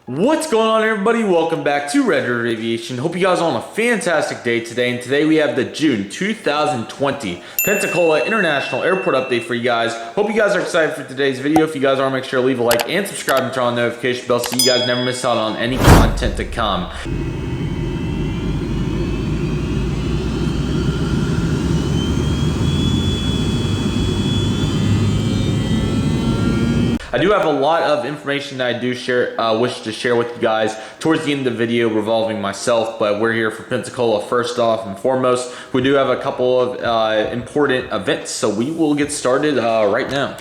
What's going on, everybody? Welcome back to Redriveraviation. Hope you guys are on a fantastic day today. And today we have the June 2020 Pensacola International Airport update for you guys. Hope you guys are excited for today's video. If you guys are, make sure to leave a like and subscribe and turn on the notification bell so you guys never miss out on any content to come. I do have a lot of information that I do wish to share with you guys towards the end of the video revolving myself, but we're here for Pensacola first off and foremost. We do have a couple of important events, so we will get started right now,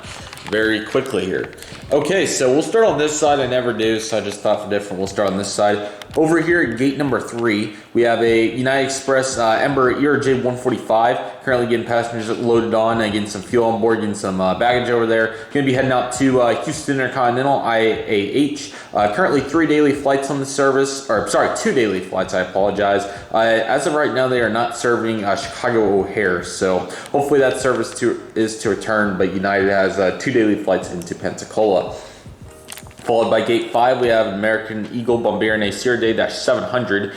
very quickly here. Okay, so we'll start on this side. I never do, so I just thought for different, we'll start on this side. Over here at gate number 3, we have a United Express Ember ERJ-145. Currently getting passengers loaded on, getting some fuel on board, getting some baggage over there. Going to be heading out to Houston Intercontinental, IAH. Currently 3 daily flights on the service, or sorry, 2 daily flights, I apologize. As of right now, they are not serving Chicago O'Hare, so hopefully that service is to return, but United has 2 daily flights into Pensacola. Followed by gate 5, we have American Eagle Bombardier Acer Day-700.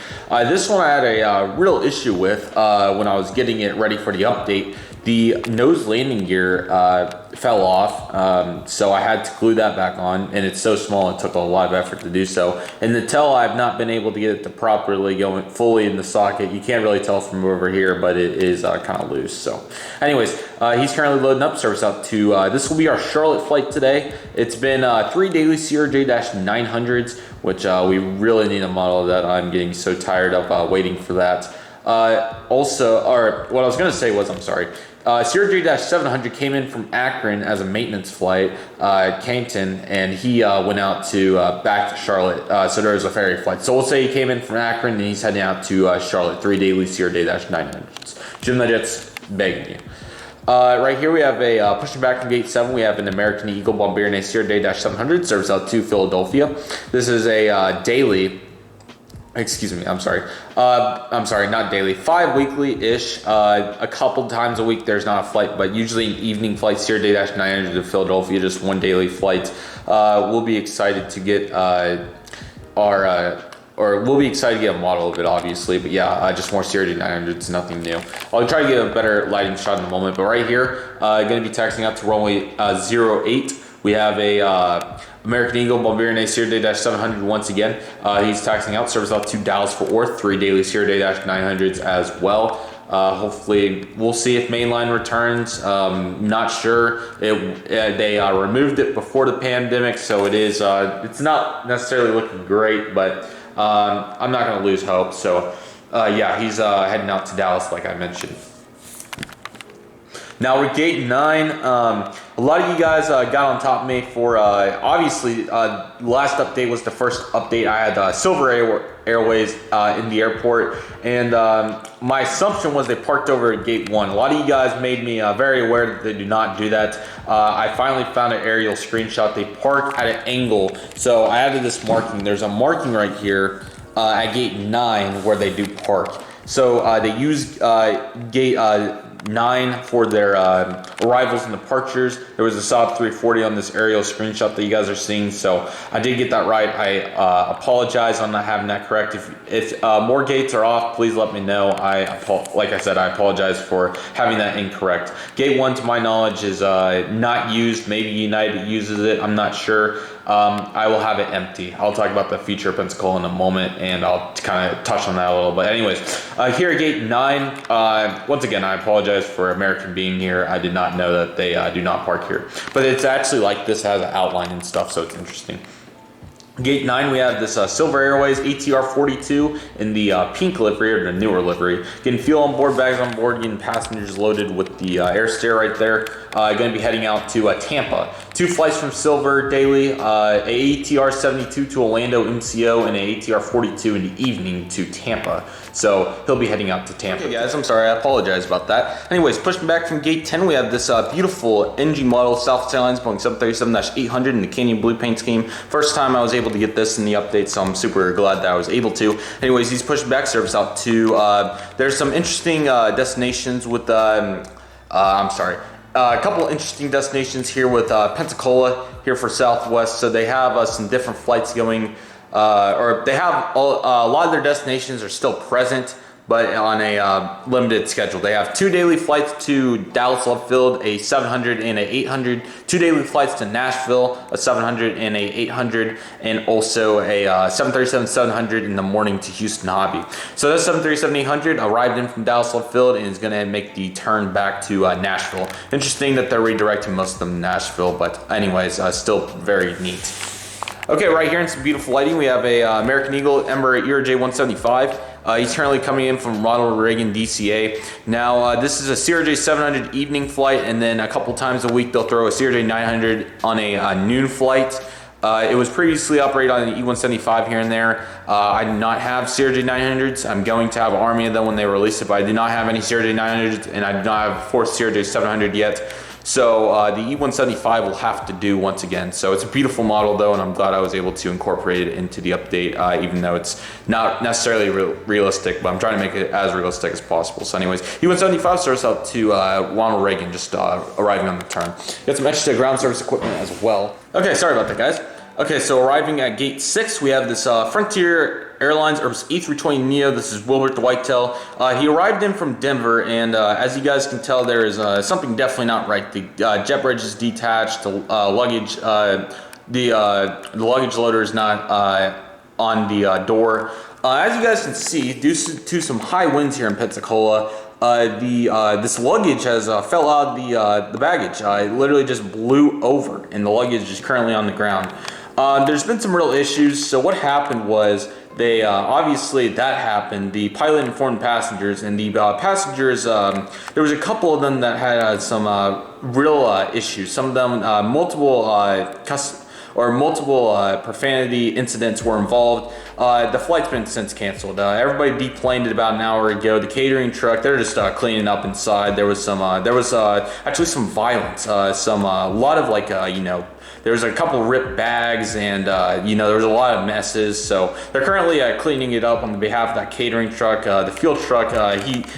This one I had a real issue with when I was getting it ready for the update. The nose landing gear fell off, so I had to glue that back on, and it's so small it took a lot of effort to do so. And the tail, I've not been able to get it to properly go fully in the socket. You can't really tell from over here, but it is kind of loose. So anyways, he's currently loading up, service out to, this will be our Charlotte flight today. It's been 3 daily CRJ-900s, which we really need a model of that. I'm getting so tired of waiting for that. Also, or what I was going to say was, I'm sorry, CRJ-700 came in from Akron as a maintenance flight, Canon, and he went out to back to Charlotte, so there was a ferry flight. So we'll say he came in from Akron and he's heading out to Charlotte, 3 daily CRJ-900s. Jim, that's begging you. Right here we have a pushing back from gate 7. We have an American Eagle Bombardier Acer Day-700, service out to Philadelphia. This is a daily. Excuse me, I'm sorry, not daily, 5 weekly-ish, a couple times a week there's not a flight, but usually an evening flight, Day-900 to Philadelphia, just 1 daily flight. We'll be excited to get we'll be excited to get a model of it, obviously, but yeah, just more Day-900s, nothing new. I'll try to get a better lighting shot in a moment, but right here, going to be taxiing out to runway 08. We have a American Eagle Bombardier Acer Day-700 once again. He's taxiing out, service out to Dallas-Fort Worth, 3 daily Day-900s as well. Hopefully, we'll see if mainline returns. Not sure. They removed it before the pandemic, so it is. It's not necessarily looking great, but I'm not going to lose hope. So, yeah, he's heading out to Dallas, like I mentioned. Now we're gate 9. A lot of you guys got on top of me for, obviously, last update was the first update. I had Silver Airways in the airport, and my assumption was they parked over at gate 1. A lot of you guys made me very aware that they do not do that. I finally found an aerial screenshot. They park at an angle, so I added this marking. There's a marking right here at gate 9 where they do park. So they use gate 9 for their arrivals and departures. There was a Saab 340 on this aerial screenshot that you guys are seeing, so I did get that right. I apologize on not having that correct. If more gates are off, please let me know. Like I said, I apologize for having that incorrect. Gate 1, to my knowledge, is not used. Maybe United uses it, I'm not sure. I will have it empty. I'll talk about the future of Pensacola in a moment, and I'll kind of touch on that a little bit. Anyways, here at gate 9, once again, I apologize for American being here. I did not know that they do not park here. But it's actually like this has an outline and stuff, so it's interesting. Gate 9, we have this Silver Airways ATR 42 in the pink livery, or the newer livery. Getting fuel on board, bags on board, getting passengers loaded with the air stair right there. Going to be heading out to Tampa. 2 flights from Silver daily, a ATR 72 to Orlando MCO, and a ATR 42 in the evening to Tampa. So he'll be heading out to Tampa. Okay guys, I'm sorry, I apologize about that. Anyways, pushing back from gate 10, we have this beautiful NG model, Southwest Airlines Boeing 737-800 in the Canyon blue paint scheme. First time I was able to get this in the update, so I'm super glad that I was able to. Anyways, he's pushing back, service out to, there's some interesting destinations with, a couple interesting destinations here with Pensacola here for Southwest. So they have some different flights going or they have a lot of their destinations are still present, but on a limited schedule. They have 2 daily flights to Dallas Love Field, a 700 and a 800, 2 daily flights to Nashville, a 700 and a 800, and also a 737-700 in the morning to Houston Hobby. So that 737-800 arrived in from Dallas Love Field and is going to make the turn back to Nashville. Interesting that they're redirecting most of them to Nashville, but anyways, still very neat. Okay, right here in some beautiful lighting, we have a American Eagle Ember ERJ 175. He's currently coming in from Ronald Reagan DCA. Now, this is a CRJ 700 evening flight, and then a couple times a week they'll throw a CRJ 900 on a noon flight. It was previously operated on an E175 here and there. I do not have CRJ 900s. I'm going to have an army of them when they release it, but I do not have any CRJ 900s, and I do not have a 4th CRJ 700 yet. So the E175 will have to do once again. So it's a beautiful model though, and I'm glad I was able to incorporate it into the update, even though it's not necessarily realistic, but I'm trying to make it as realistic as possible. So anyways, E175 starts out to Ronald Reagan, just arriving on the turn. Got some extra ground service equipment as well. Okay, sorry about that, guys. Okay, so arriving at gate 6, we have this Frontier Airlines Airbus A320neo. This is Wilbert the Whitetail. He arrived in from Denver, and as you guys can tell, there is something definitely not right. The jet bridge is detached. The luggage, the luggage loader is not on the door. As you guys can see, due to some high winds here in Pensacola, this luggage has fell out of the baggage. It literally just blew over, and the luggage is currently on the ground. There's been some real issues. So what happened was they obviously that happened. The pilot informed passengers, and the passengers, there was a couple of them that had some real issues. Some of them multiple profanity incidents were involved. The flight's been since canceled. Everybody deplaned it about an hour ago. The catering truck, they're just cleaning up inside. There was some, actually some violence. A lot of there was a couple ripped bags, and there was a lot of messes. So they're currently cleaning it up on the behalf of that catering truck. The fuel truck,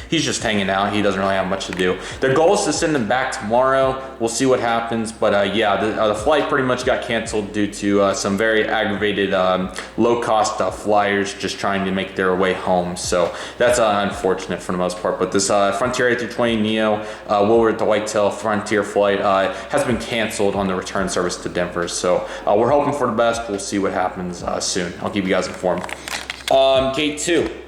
he's just hanging out. He doesn't really have much to do. Their goal is to send them back tomorrow. We'll see what happens. But yeah, the flight pretty much got canceled due to some very aggravated low-cost flyers just trying to make their way home. So that's unfortunate for the most part. But this Frontier A320neo, Wilbert the Whitetail Frontier flight has been canceled on the return service to Denver. So we're hoping for the best. We'll see what happens soon. I'll keep you guys informed. Gate 2.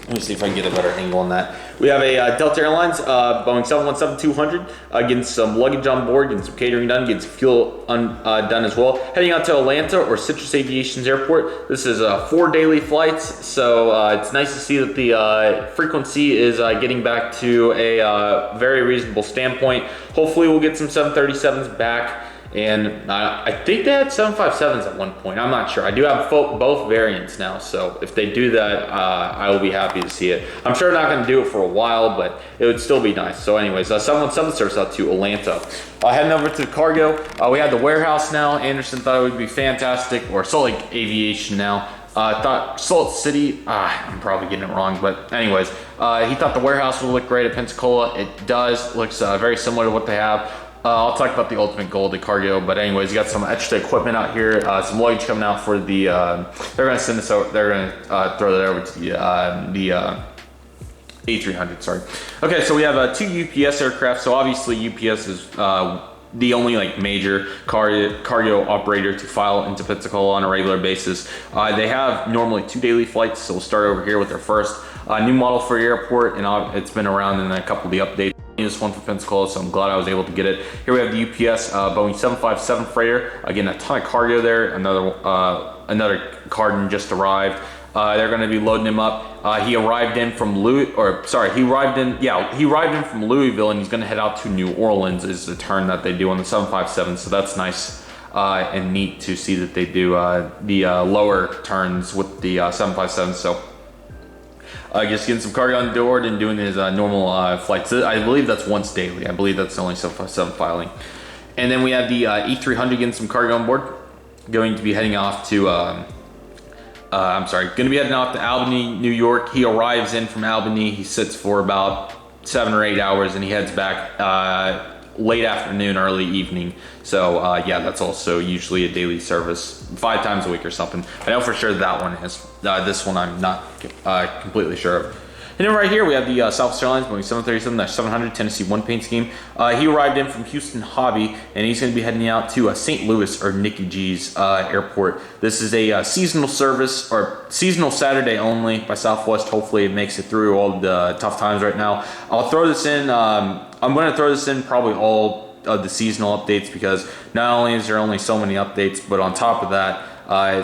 Let me see if I can get a better angle on that. We have a Delta Airlines Boeing 717-200, getting some luggage on board, getting some catering done, getting some fuel done as well. Heading out to Atlanta or Citrus Aviation's airport. This is 4 daily flights, so it's nice to see that the frequency is getting back to a very reasonable standpoint. Hopefully we'll get some 737s back. And I think they had 757s at one point. I'm not sure. I do have both variants now, so if they do that, I will be happy to see it. I'm sure they're not going to do it for a while, but it would still be nice. So anyways, 717 serves out to Atlanta. Heading over to the cargo, we have the warehouse now. Anderson thought it would be fantastic, or Salt Lake Aviation now. Thought Salt City, I'm probably getting it wrong, but anyways, he thought the warehouse would look great at Pensacola. It does. Looks very similar to what they have. I'll talk about the Ultimate Gold, the cargo, but anyways, you got some extra equipment out here, some luggage coming out for the, they're going to send this over, they're going to throw that over to the A300, sorry. Okay, so we have 2 UPS aircraft, so obviously UPS is the only major cargo operator to file into Pensacola on a regular basis. They have normally 2 daily flights, so we'll start over here with their first new model for the airport, and it's been around in a couple of the updates. This one for Pensacola, so I'm glad I was able to get it. Here we have the UPS Boeing 757 freighter. Again, a ton of cargo there. Another carton just arrived. They're going to be loading him up. He arrived in from he arrived in from Louisville, and he's going to head out to New Orleans. Is the turn that they do on the 757. So that's nice and neat to see that they do the lower turns with the 757. So. Just getting some cargo on the door and doing his normal flights. I believe that's once daily. I believe that's the only 757 filing. And then we have the E300 getting some cargo on board. Going to be heading off to, going to be heading off to Albany, New York. He arrives in from Albany. He sits for about 7 or 8 hours and he heads back late afternoon, early evening. So yeah, that's also usually a daily service, 5 times a week or something. I know for sure that one is. This one I'm not completely sure of. And then right here we have the Southwest Airlines Boeing 737-700 Tennessee 1 paint scheme. He arrived in from Houston Hobby, and he's going to be heading out to St. Louis, or Nikki G's airport. This is a seasonal service, or seasonal Saturday only by Southwest. Hopefully it makes it through all the tough times right now. I'll throw this in, I'm going to throw this in probably all of the seasonal updates, because not only is there only so many updates, but on top of that,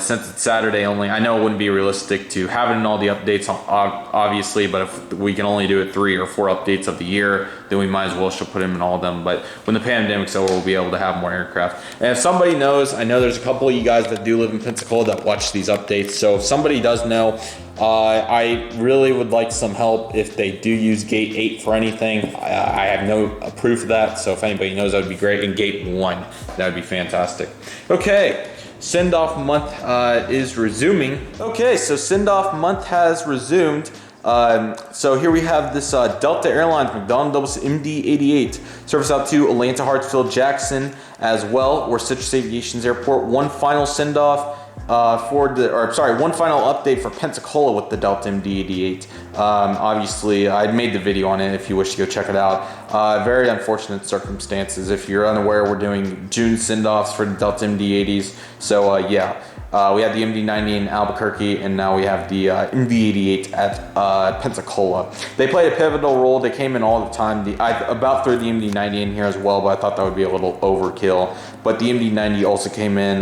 since it's Saturday only, I know it wouldn't be realistic to have it in all the updates, obviously, but if we can only do it 3 or 4 updates of the year, then we might as well should put him in all of them. But when the pandemic's over, we'll be able to have more aircraft. And if somebody knows, I know there's a couple of you guys that do live in Pensacola that watch these updates, so if somebody does know, I really would like some help if they do use Gate 8 for anything. I have no proof of that, so if anybody knows, that would be great. And Gate 1, that would be fantastic. Okay. Sendoff month is resuming. Okay, so Sendoff month has resumed. So here we have this Delta Airlines McDonnell MD-88 service out to Atlanta, Hartsfield, Jackson as well, or Citrus Aviation's airport. One final Sendoff one final update for Pensacola with the Delta MD-88. Obviously, I made the video on it if you wish to go check it out. Very unfortunate circumstances. If you're unaware, we're doing June send-offs for the Delta MD-80s. So yeah, we had the MD-90 in Albuquerque, and now we have the MD-88 at Pensacola. They played a pivotal role. They came in all the time. I about threw the MD-90 in here as well, but I thought that would be a little overkill. But the MD-90 also came in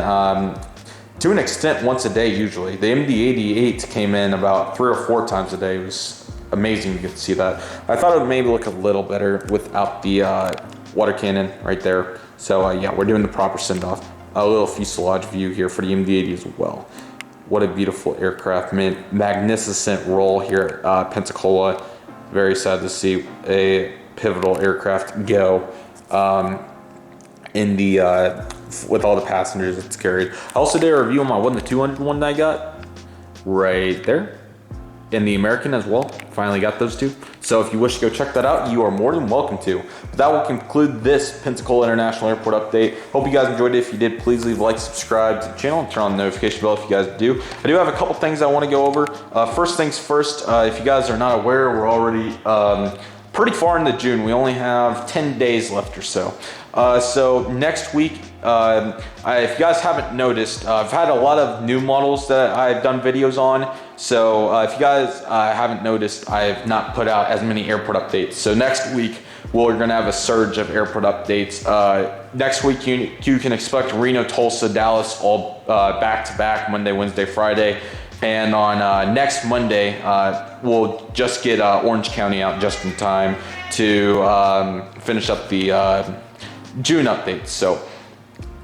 to an extent once a day usually. The MD-88 came in about 3 or 4 times a day. It was amazing to get to see that. I thought it would maybe look a little better without the water cannon right there. So yeah, we're doing the proper send-off. A little fuselage view here for the MD-80 as well. What a beautiful aircraft, man. Magnificent roll here at Pensacola. Very sad to see a pivotal aircraft go in the with all the passengers it's carried. I also did a review on my 1-200 one that I got right there, and the American as well. Finally got those two. So if you wish to go check that out, you are more than welcome to. But that will conclude this Pensacola International Airport update. Hope you guys enjoyed it. If you did, please leave a like, subscribe to the channel, and turn on the notification bell if you guys do. I do have a couple things I want to go over. First things first, if you guys are not aware, we're already pretty far into June. We only have 10 days left or so. So next week, if you guys haven't noticed, I've had a lot of new models that I've done videos on. So if you guys haven't noticed, I have not put out as many airport updates. So next week, we're going to have a surge of airport updates. Next week, you can expect Reno, Tulsa, Dallas, all back to back, Monday, Wednesday, Friday. And on next Monday, we'll just get Orange County out just in time to finish up the June updates. So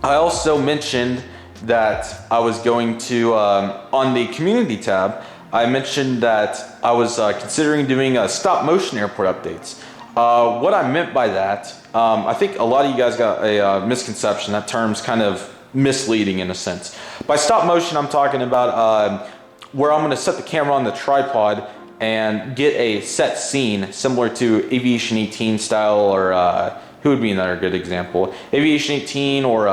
I also mentioned that I was going to, on the community tab, I mentioned that I was considering doing stop motion airport updates. What I meant by that, I think a lot of you guys got a misconception. That term's kind of misleading in a sense. By stop motion, I'm talking about where I'm going to set the camera on the tripod and get a set scene similar to Aviation 18 style, or who would be another good example? Aviation 18 or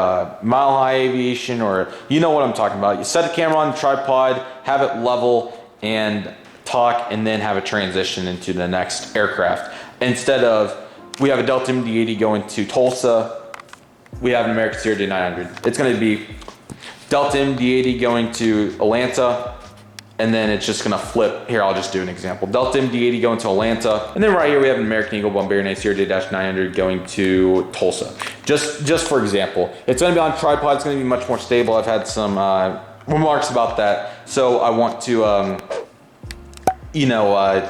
Mile High Aviation, or you know what I'm talking about. You set the camera on the tripod, have it level, and talk, and then have a transition into the next aircraft. Instead of, we have a Delta MD-80 going to Tulsa, we have an American Sierra 900. It's going to be Delta MD-80 going to Atlanta, and then it's just gonna flip. Here, I'll just do an example. Delta MD-80 going to Atlanta, and then right here we have an American Eagle Bombardier Sierra 900 going to Tulsa. Just for example, it's gonna be on tripod. It's gonna be much more stable. I've had some remarks about that, so I want to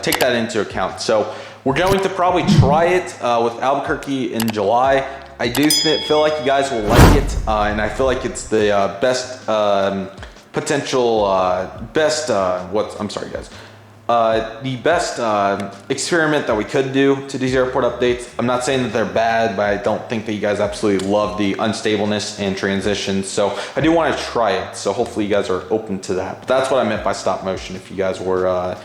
take that into account. So we're going to probably try it with Albuquerque in July. I do feel like you guys will like it, and I feel like it's the best potential the best experiment that we could do to these airport updates. I'm not saying that they're bad, but I don't think that you guys absolutely love the unstableness and transitions. So I do want to try it. So hopefully you guys are open to that. But that's what I meant by stop motion, if you guys were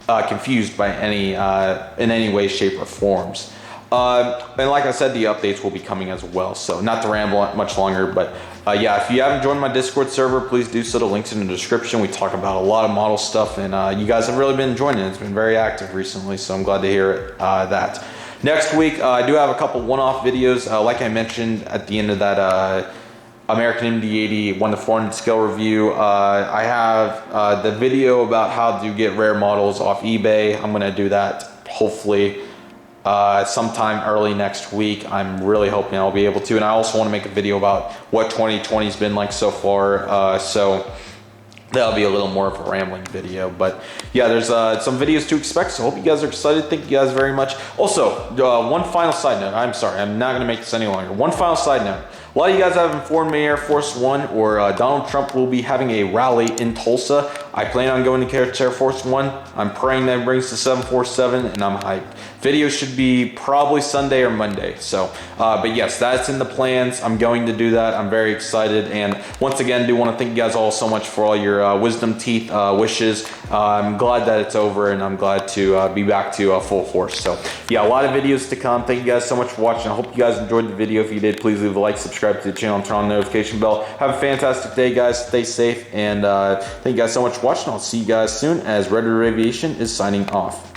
confused by any in any way, shape, or forms. And like I said, the updates will be coming as well. So not to ramble much longer, but yeah, if you haven't joined my Discord server, please do so. The link's in the description. We talk about a lot of model stuff, and you guys have really been enjoying it. It's been very active recently, so I'm glad to hear that. Next week, I do have a couple one-off videos. Like I mentioned at the end of that American MD-80 1:400 scale review, I have the video about how to get rare models off eBay. I'm going to do that hopefully sometime early next week. I'm really hoping I'll be able to. And I also want to make a video about what 2020 has been like so far. So that'll be a little more of a rambling video, but yeah, there's some videos to expect, so hope you guys are excited. Thank you guys very much. Also, one final side note. I'm sorry, I'm not going to make this any longer. One final side note. A lot of you guys have informed me Air Force One or Donald Trump will be having a rally in Tulsa. I plan on going to Air Force One. I'm praying that it brings the 747, and I'm hyped. Video should be probably Sunday or Monday. So, but yes, that's in the plans. I'm going to do that. I'm very excited. And once again, do want to thank you guys all so much for all your wisdom teeth wishes. I'm glad that it's over, and I'm glad to be back to full force. So yeah, a lot of videos to come. Thank you guys so much for watching. I hope you guys enjoyed the video. If you did, please leave a like, subscribe to the channel, and turn on the notification bell. Have a fantastic day, guys. Stay safe, and thank you guys so much for watching. I'll see you guys soon as Redriveraviation is signing off.